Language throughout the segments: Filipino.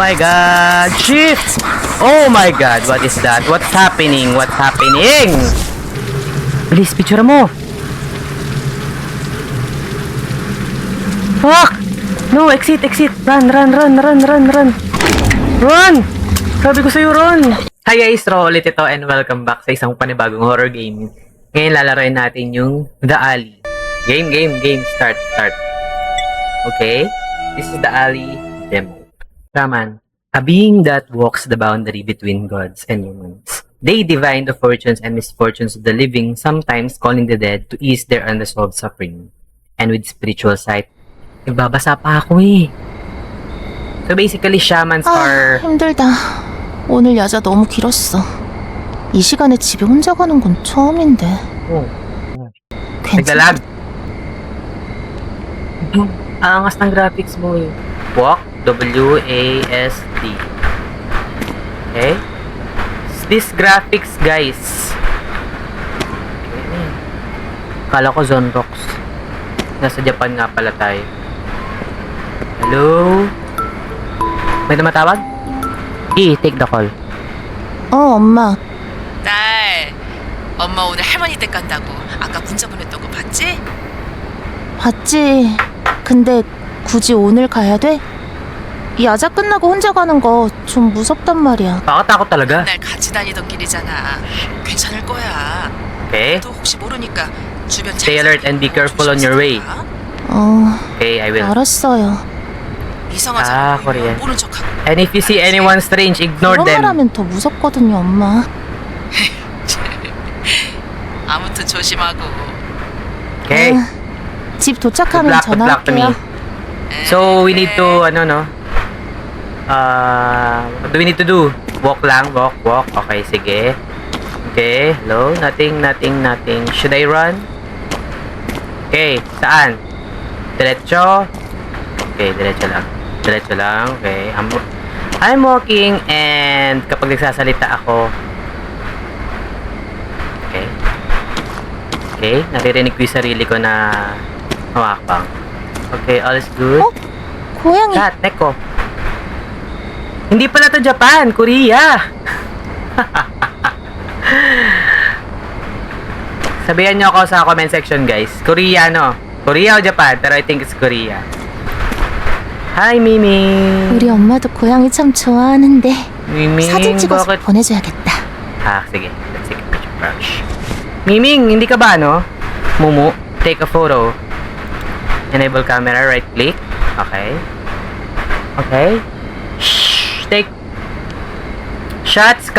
my god! Shift! Oh my god! What is that? What's happening? What's happening? Please, picture mo! Fuck! No, exit, exit! Run, run, run, run, run, run! Run! Sabi ko sa'yo, run! Hi guys, Ro ulit ito and welcome back sa isang panibagong horror game. Ngayon lalaroin natin yung The Alley. Game, start. Okay? This is The Alley demo. Raman, a being that walks the boundary between gods and humans. They divine the fortunes and misfortunes of the living, sometimes calling the dead to ease their unresolved suffering. And with spiritual sight, nagbabasa pa ako eh. So basically, shamans are... 힘들다. 오늘 야자 너무 길었어. 이 시간에 집에 혼자 가는 건 처음인데. Naglalag. Angas ng graphics mo eh. Walk, W-A-S-D. Okay? This graphics, guys. Okay. Kala ko Zonrox. Nasa Japan nga pala tayo. Hello? May tumatawag? Take the call. 엄마. 딸, 엄마 오늘 할머니 댁 간다고 아까 문자 보냈던 거 봤지? 봤지. 근데 굳이 오늘 가야 돼? 야자 끝나고 혼자 가는 거 좀 무섭단 말이야. Takot talaga. 맨날 같이 다니던 길이잖아. 괜찮을 거야. Okay? 또 혹시 모르니까 주변 Stay alert and be careful on your way. Okay, I will. 알았어요. 이상한 사람 Korean. 보이면 모른 척하고. And if you see anyone strange, ignore 그런 them. 말하면 더 무섭거든요, 엄마. 아무튼 조심하고. Okay? 집 Good 도착하면 luck to me. 전화할게요. So, we need to, what do we need to do? Walk lang, walk. Okay, sige. Okay, hello? Nothing. Should I run? Okay, saan? Diretso? Okay, diretso lang. Okay, I'm walking and kapag nagsasalita ako, okay, naririnig ko yung sarili ko na hamakbang. Okay, all is good. 고양이. Kat, neko. Hindi pala to Japan, Korea. Sabihan nyo ako sa comment section, guys. Korea, no? Korea o Japan? Pero I think it's Korea. Hi, Mimi. 우리 엄마도 고양이 참 좋아하는데 Miming, 사진 찍어서 bakit? 보내줘야겠다. Sige. Let's take a picture first. Miming, hindi ka ba, no? Mumu, take a photo. Enable camera, right click. Okay. Take shots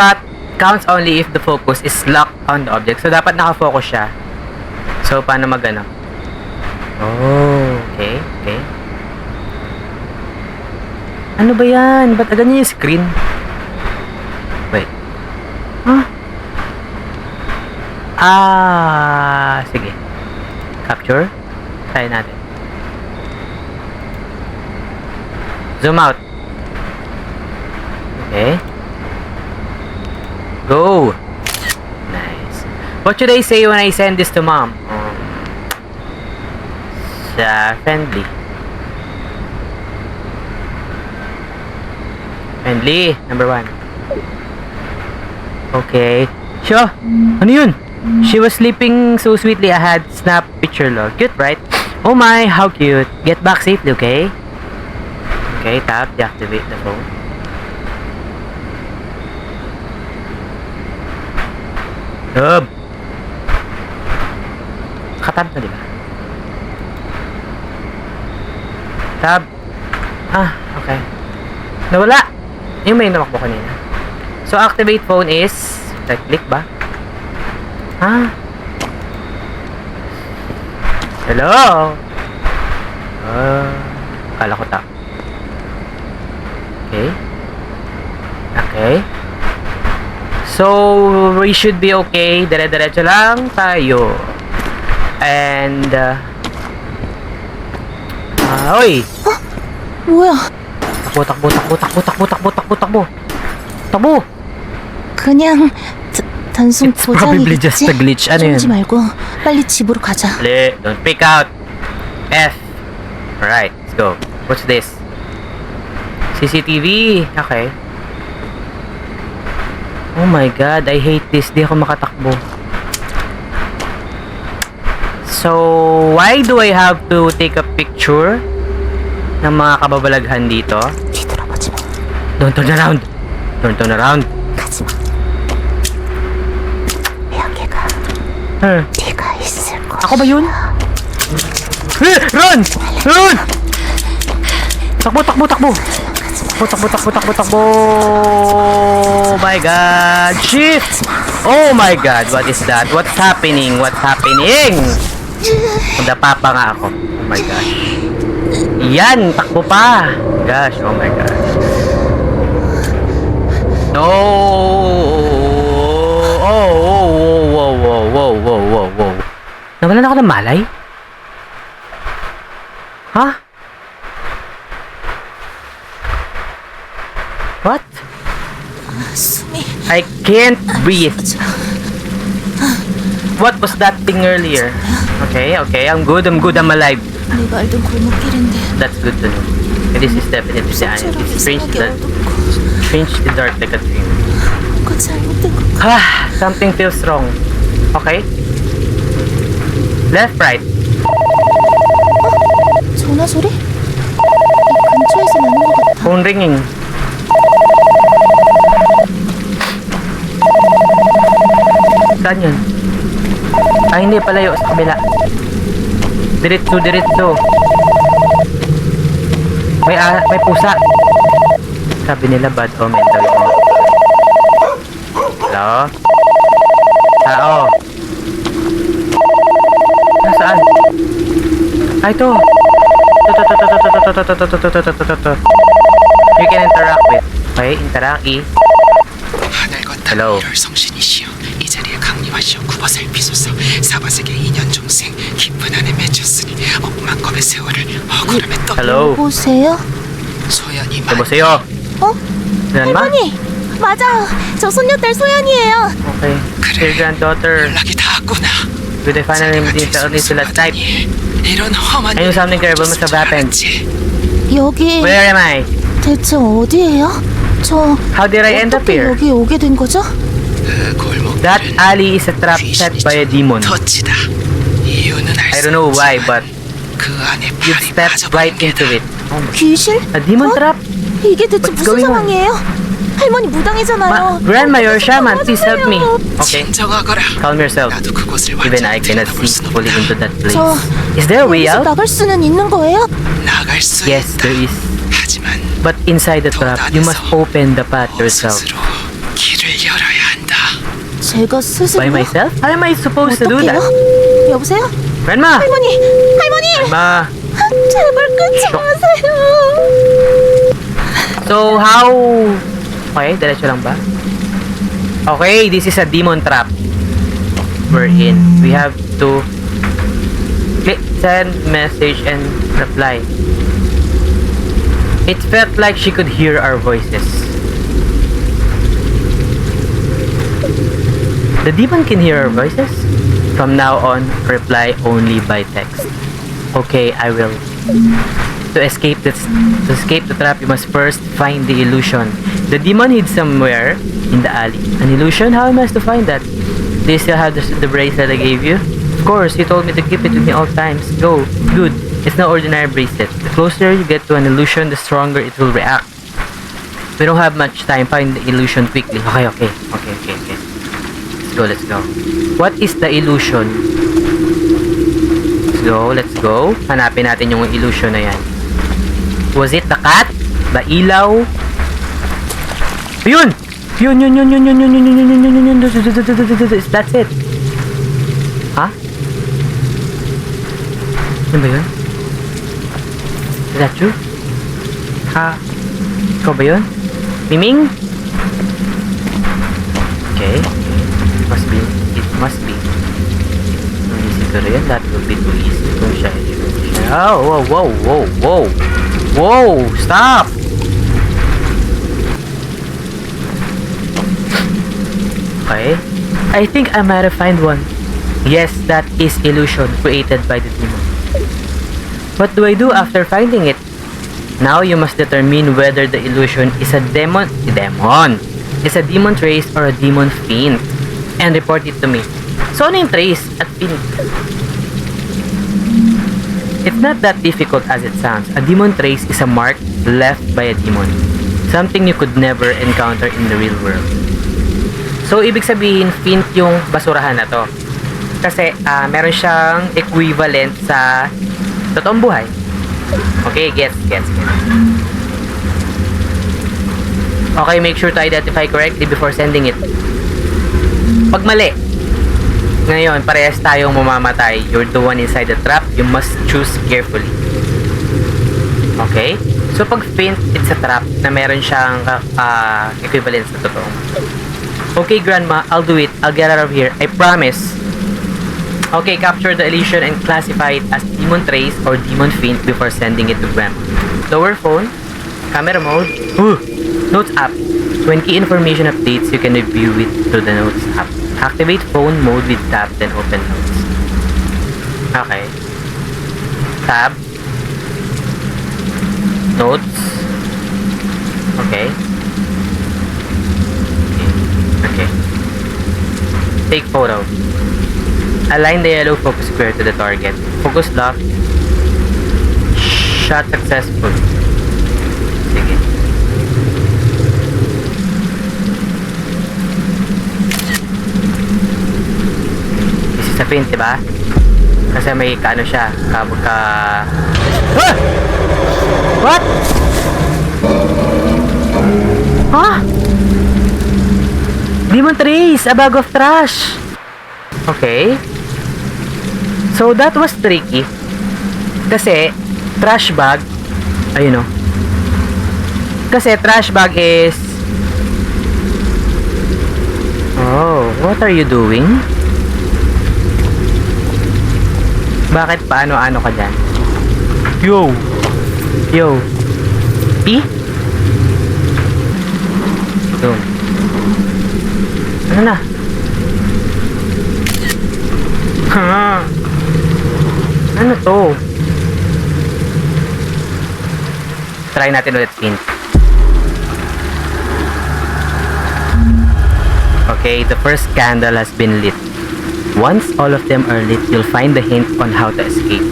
counts only if the focus is locked on the object. So, dapat nakafocus siya. So, paano magano? Oh, okay. Ano ba yan? Ba't ganyan yung screen? Wait. Sige. Capture. Try natin. Zoom out. Okay. Go. Nice. What should I say when I send this to mom? Friendly. Friendly, number 1. Okay. Sure. Ano yun? She was sleeping so sweetly. I had snap picture log. Cute, right? Oh my, how cute. Get back safely, okay? Okay, tap, deactivate the phone. Dub! Katab na, diba? Tab. Okay. Nawala! Yung may namakbo kanina. So, activate phone is... Right click ba? Hello? Kala ko tap. Okay. So, we should be okay. Dire-diretso lang tayo. And, oy! 뭐야? Takbo! 그냥 단순 It's probably just a glitch. Ano yun? 쫄지 말고 빨리 집으로 가자. Don't pick out. F. Alright, let's go. What's this? CCTV. Okay. Oh my god, I hate this. Di ako makatakbo. So, why do I have to take a picture ng mga kababalaghan dito? 뒤돌아보지 마. Don't turn around. Don't turn around. 가지 마. 여기가 네가 있을 거야. Ako ba yun? Run! Run! Takbo, takbo, takbo! Takbo. Oh my god! Shit! Oh my god! What is that? What's happening? What's happening? Nadapa pa nga ako. Oh my gosh. Yan! Takbo pa! Gosh, oh my gosh. No! Whoa. Nawalan ako ng malay? Huh? What? 숨이 I can't breathe. What was that thing earlier? Okay, I'm good, I'm alive. 내가 알던 골목길인데 That's good to know. And this is definitely the end. 색채로 It's strange 이상하게 어둡고 strangely dark like a dream. 뭔가 잘못된 것 같아. Something feels wrong. Okay? Left, right. 전화 소리? 이 근처에서 나는 것 같아. Phone ringing. Saan yun? Hindi, palayo sa kabila. Diretso. May pusa. Sabi nila bad omen daw yung mga. Hello? Tao. Nasaan? Ito. You can interact with. Okay, interact. Hello. 하늘과 성신이시여 이 자리에 강림하시어 구버살피소서 사바세계 2년 종생 깊은 안에 맺혔으니 억만 검의 세월을 억울함에 떠 Hello. 보세요? 소연이 여보세요? 어? Yan ba? 할머니! 맞아! 저 손녀딸 소연이에요! Okay. Your granddaughter. 연락이 닿았구나. With the final meeting sa ulit sila type. 이런 험한 Ayun, something terrible must have happened. 여기 Where am I? 대체 어디예요? 저 How did I end up 어떻게 here? 여기 오게 된 거죠? 그 골목 That alley is a trap set by a demon. 터치다. 이유는 I don't know why, but 그 안에 you 발이 stepped right into it. 귀신? A demon 어? trap? 이게 대체 What's 무슨 going on? 상황이에요? 할머니 무당이잖아요. Grandma, you're a shaman. Please help me. Okay, 진정하거라. calm yourself. 나도 그곳을 Even I 완전히 cannot 들여다볼 see 순 fully 없다. into that place. 저 Is there a way 여기서 out? 나갈 수는 있는 거예요? 나갈 수 Yes, 있다. there is. 하지만 But inside the trap, you must open the path yourself. 스스로 길을 열어야 한다. 제가 스스로 By myself? How am I supposed to do 어떡해요? that? 여보세요? Grandma! 할머니! Ma! 제발 끊지 Shock. 마세요. So, how... Okay, diretso lang ba? Okay, this is a demon trap. We're in. We have to click send message and reply. It felt like she could hear our voices. The demon can hear our voices? From now on, reply only by text. Okay, I will. To escape the trap, you must first find the illusion. The demon hid somewhere in the alley. An illusion? How am I to find that? Do you still have the bracelet I gave you? Of course, you told me to keep it with me all times. Go. Good. It's no ordinary bracelet. The closer you get to an illusion, the stronger it will react. We don't have much time. Find the illusion quickly. Okay. Let's go. What is the illusion? Let's go. Hanapin natin yung illusion na yan. Was it the cat? The ilaw? Yun! Yun. That's it. Ha? Ano ba yun? Is that true? Ha? Ikaw ba yun? Miming? Okay. It must be. Siguro yun, that will be too easy kung siya. Oh, whoa, stop! Okay, I think I might have found one. Yes, that is illusion created by the demon. What do I do after finding it? Now you must determine whether the illusion is a demon trace or a demon fiend and report it to me. So ano yung trace at fiend? It's not that difficult as it sounds. A demon trace is a mark left by a demon. Something you could never encounter in the real world. So, ibig sabihin, fiend yung basurahan na to. Kasi, meron siyang equivalent sa totoong buhay. Okay, gets. Okay, make sure to identify correctly before sending it. Pag mali, ngayon, parehas tayong mamamatay. You're the one inside the trap. You must choose carefully. Okay? So, pag fiend, it's a trap na meron siyang equivalent sa totoo. Okay, Grandma, I'll do it. I'll get out of here. I promise. Okay, capture the illusion and classify it as demon trace or demon fiend before sending it to Grandma. Lower phone. Camera mode. Notes app. When key information updates, you can review it through the Notes app. Activate phone mode with tab, then open Notes. Okay. Tab. Notes. Okay. Okay. Take photo. Align the yellow focus square to the target. Focus lock. Shot successful. Sige. Sa pin, diba? Kasi may kaano siya, Ah! What? Huh? Demon trace, a bag of trash. Okay. So that was tricky. Kasi trash bag, ayun o. Kasi trash bag is what are you doing? Bakit paano-ano ka dyan? Yo! P? Doon. Ano na? Ano to? Try natin ulit pin. Okay, the first candle has been lit. Once all of them are lit, you'll find the hint on how to escape.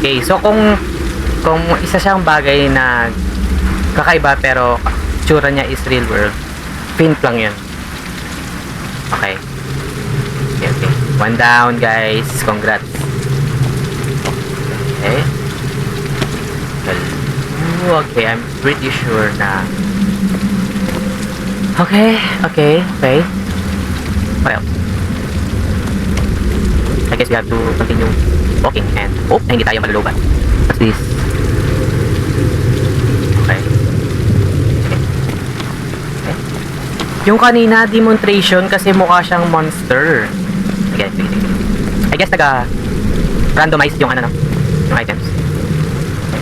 Okay, so kung isa siyang bagay na kakaiba pero tsura niya is real world, hint lang yun. Okay. Okay. One down, guys. Congrats. Okay. Well, okay, I'm pretty sure na Okay. What else? I guess we have to continue walking and hope na hindi tayo malulubat. What's this? Okay. Yung kanina, demonstration kasi mukha siyang monster. Sige. I guess randomize yung yung items.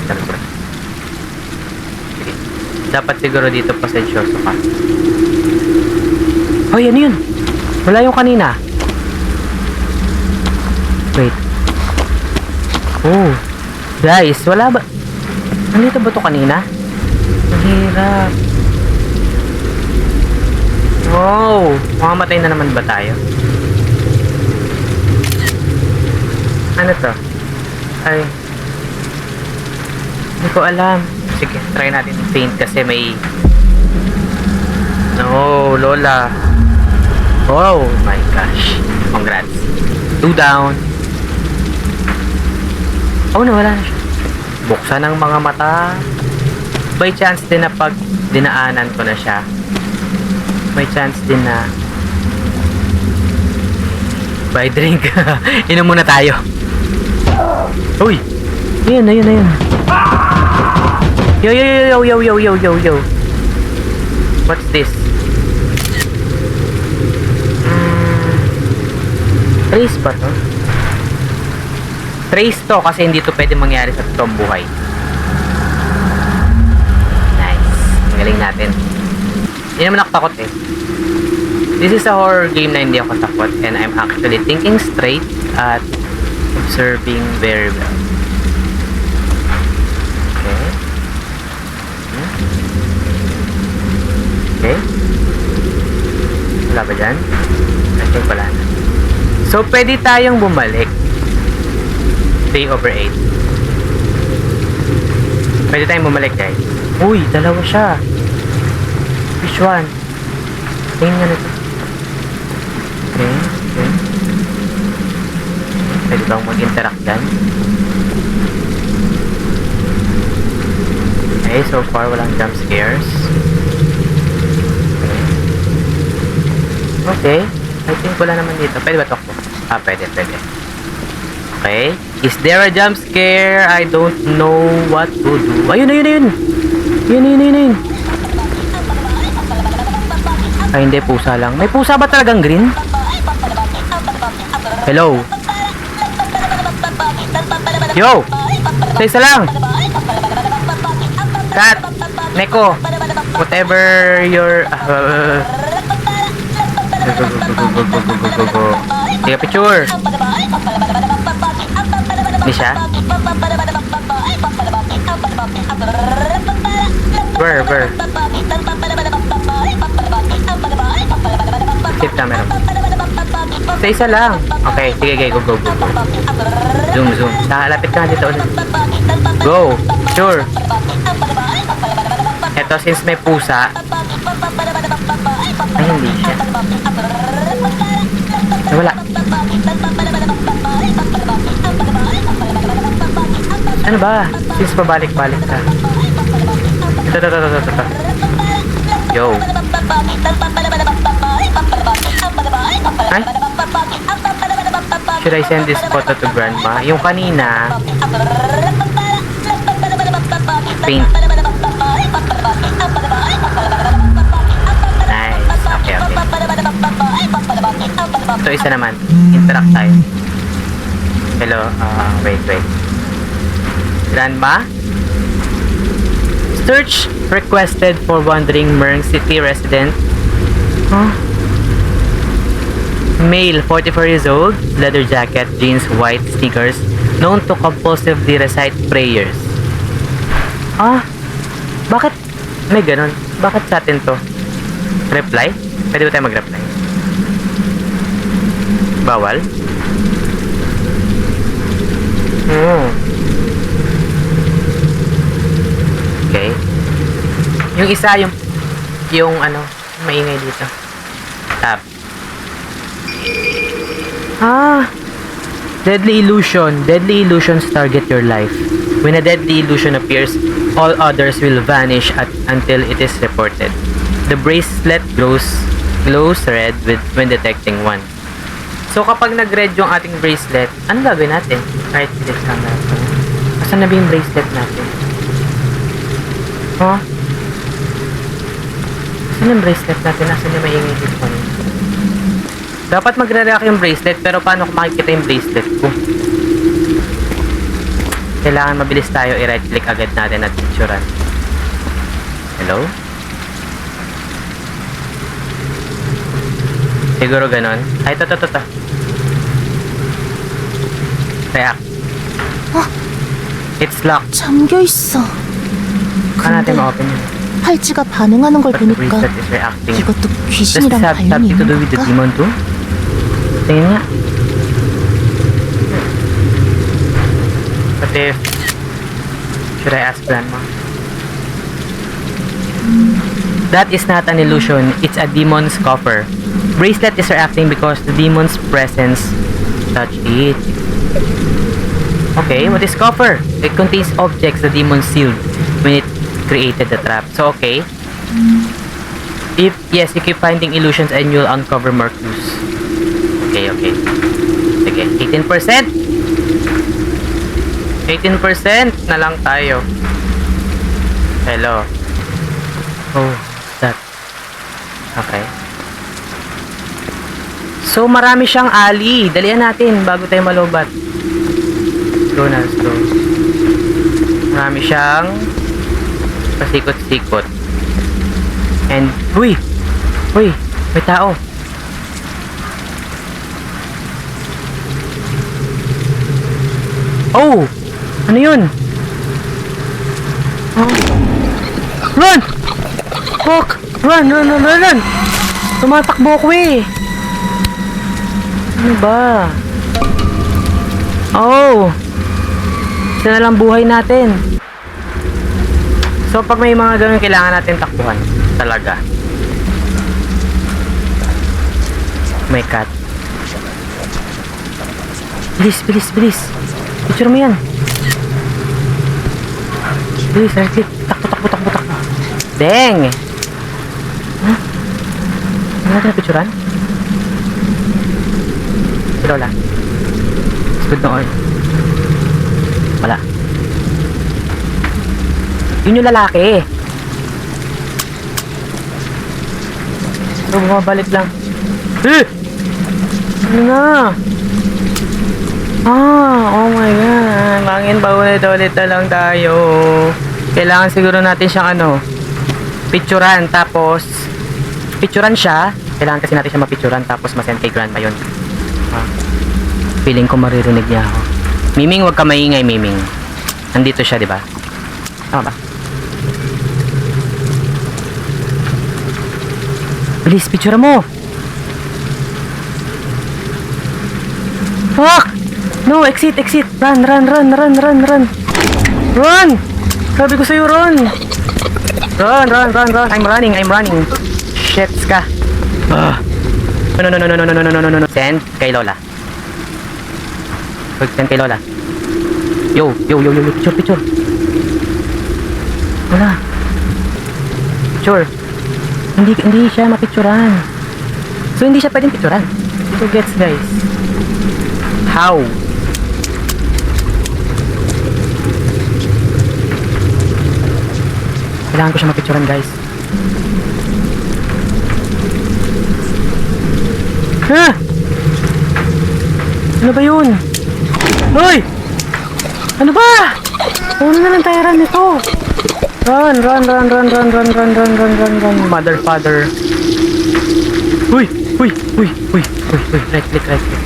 Okay, sige. Dapat siguro dito pasensyoso ka. Oh, yan yun. Wala yung kanina. Wait. Oh. Guys, wala ba? Nandito ba to kanina? Ang hirap. Oh. Mamamatay na naman ba tayo? Ano to? Ay. Hindi ko alam. Sige, try natin paint kasi may... No, Lola. Oh my gosh. Congrats. 2 down. Oh, nawala na siya. Buksan ang mga mata. By chance din na pag dinaanan ko na siya. May chance din na buy drink. Inom muna tayo. Uy! Ayun. Yo. What's this? Trace ba to? Trace to kasi hindi to pwede mangyari sa totoong buhay. Nice. Magaling natin. Hindi naman ako takot eh. This is a horror game na hindi ako takot and I'm actually thinking straight at observing very well. Okay. ba dyan? I think wala na. So, pwede tayong bumalik. 3/8. Pwede tayong bumalik, guys. Uy, dalawa siya. Which one? Tingin nga nito. Okay, okay. Pwede bang mag-interact dyan? Okay, so far walang jump scares. Okay. I think wala naman dito. Pwede ba takbo? Ah, pwede. Okay. Is there a jump scare? I don't know what to do. Ayun. Yun. Ay, hindi. Pusa lang. May pusa ba talagang green? Hello? Yo! Isa lang! Kat! Neko! Whatever your... Go. Take a picture! Hindi siya? Where? Sit camera. Isa lang. Okay, sige, go. Zoom. Lapit ka dito ulit. Go! Sure! Eto, since may pusa, ay, hindi siya. Wala. Ano ba? Since pabalik-balik ka. Ito. Yo. Ay? Should I send this photo to grandma? Yung kanina, paint. Nice. Okay. Ito isa naman. Interact tayo. Hello. Wait. Grandma? Search requested for wandering Murng City resident. Huh? Male, 44 years old, leather jacket, jeans, white sneakers, known to compulsively recite prayers. Bakit may ganun? Bakit sa atin to? Reply? Pwede ba tayo mag-reply? Bawal? Okay. Yung isa, yung ano, maingay dito. Tab. Deadly illusion. Deadly illusions target your life. When a deadly illusion appears, all others will vanish until it is reported. The bracelet glows red when detecting one. So kapag nag-red yung ating bracelet, ano gagawin natin? Right click camera. Asan na ba yung bracelet natin? Asan yung bracelet natin? Asan yung maingay dito? Dapat magre-react yung bracelet, pero paano kung makikita yung bracelet ko? Kailangan mabilis tayo, i-right click agad natin at picturean. Hello? Siguro ganon. Ay, ito. React. It's locked. 잠겨있어. Saan natin ma-open yun? 팔찌가 반응하는 걸 But the 보니까 bracelet is reacting. 이것도 Does 귀신이랑 this have 관련이 something to 있는 do with the 걸까? demon too? Tingin nga. What if... Should I ask grandma? That is not an illusion. It's a demon's coffer. Bracelet is reacting because the demon's presence touched it. Okay, what is coffer? It contains objects the demon sealed when it created the trap. So, okay. You keep finding illusions and you'll uncover more clues. Okay. Sige, 18%! 18% na lang tayo. Hello. Oh, that. Okay. So, marami siyang alley. Dalian natin bago tayo malobat. Let's go. Marami siyang pasikot-sikot. And, uy, may tao. Oh, ano yun? Oh. Run! Fuck! Run! Tumatakbo ko eh. Ano ba? Oh. Isa na lang buhay natin. So, pag may mga ganun, kailangan natin takbuhan. Talaga. My cat. Bilis, bilis, bilis. Picture mo yan. Bilis, right click. Takbo, takbo, takbo, takbo. Dang! Huh? Ano natin napicturan? Si Lola. Good noon. Wala. Yun yung lalaki. So, bumabalik lang. Ano na? Oh my god. Mangin ba ulit na lang tayo. Kailangan siguro natin siyang picturan. Tapos, picturan siya. Kailangan kasi natin siya mapicturan. Tapos, masend kay grandma yun. Feeling ko maririnig niya ako. Miming, wag ka maingay, Miming. Nandito siya, di ba? Tama ba? Bilis, picture mo! Fuck! No, exit, exit! Run, run, run, run, run, run! Run! Sabi ko sa'yo, run! Run, run, run, run! I'm running, I'm running! Shit ka! No, no, no, no, no, no, no, no, no, no, no. Send kay Lola. Send kay Lola. Yo, yo, yo, yo, yo, picture, picture. Wala. Picture. Hindi siya mapicturan. So, hindi siya pwedeng picturan. So, gets, guys. How? Kailangan ko siya mapicturan, guys. Ha? Ano ba yun? Hoy! Ano ba? Ano na lang tayo run nito? Run, run, run, run, run, run, run, run, run, run, run, mother, father. Uy, uy, uy, uy, uy, uy, right click, right click.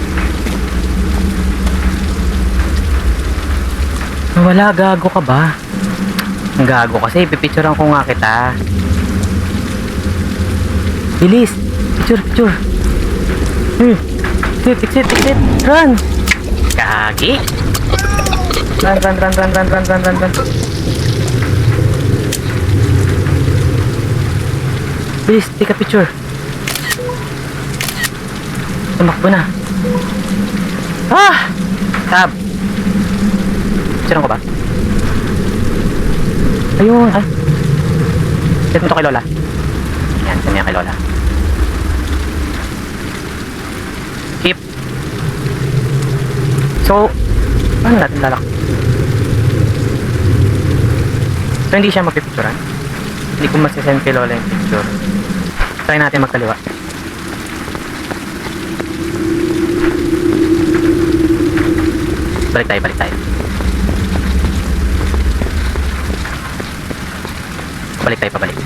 Wala, gago ka ba? Gago kasi, pipicturean ko nga kita. Bilis, picture, picture. Exit, exit, exit, run! Kagi! Run, run, run, run, run, run, run, run, run. Please, take a picture. Tumakbo na. Tab. Picturean ko ba? Ayun, ay. Set mo to kay Lola. Yan, set mo yan kay Lola. Keep. So, paano natin lalak? So, hindi siya mapipicturan. Hindi ko masisend kay Lola yung picture. Try natin magkaliwa. Balik tayo, balik tayo. Balik tayo, pabalik.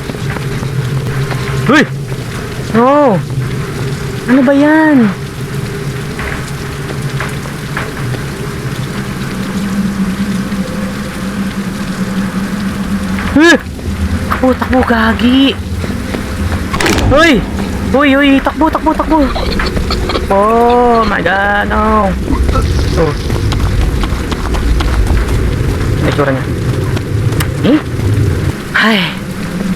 Uy! No! Ano ba yan? Takbo, takbo, gagi! Uy! Uy, uy! Takbo, takbo, takbo! Oh my god, no! Oh. May tsura niya. Ay!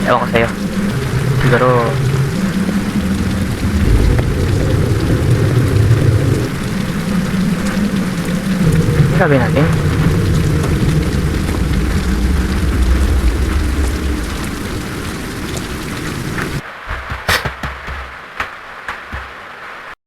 Ewan ko sa'yo. Siguro... Sabi natin.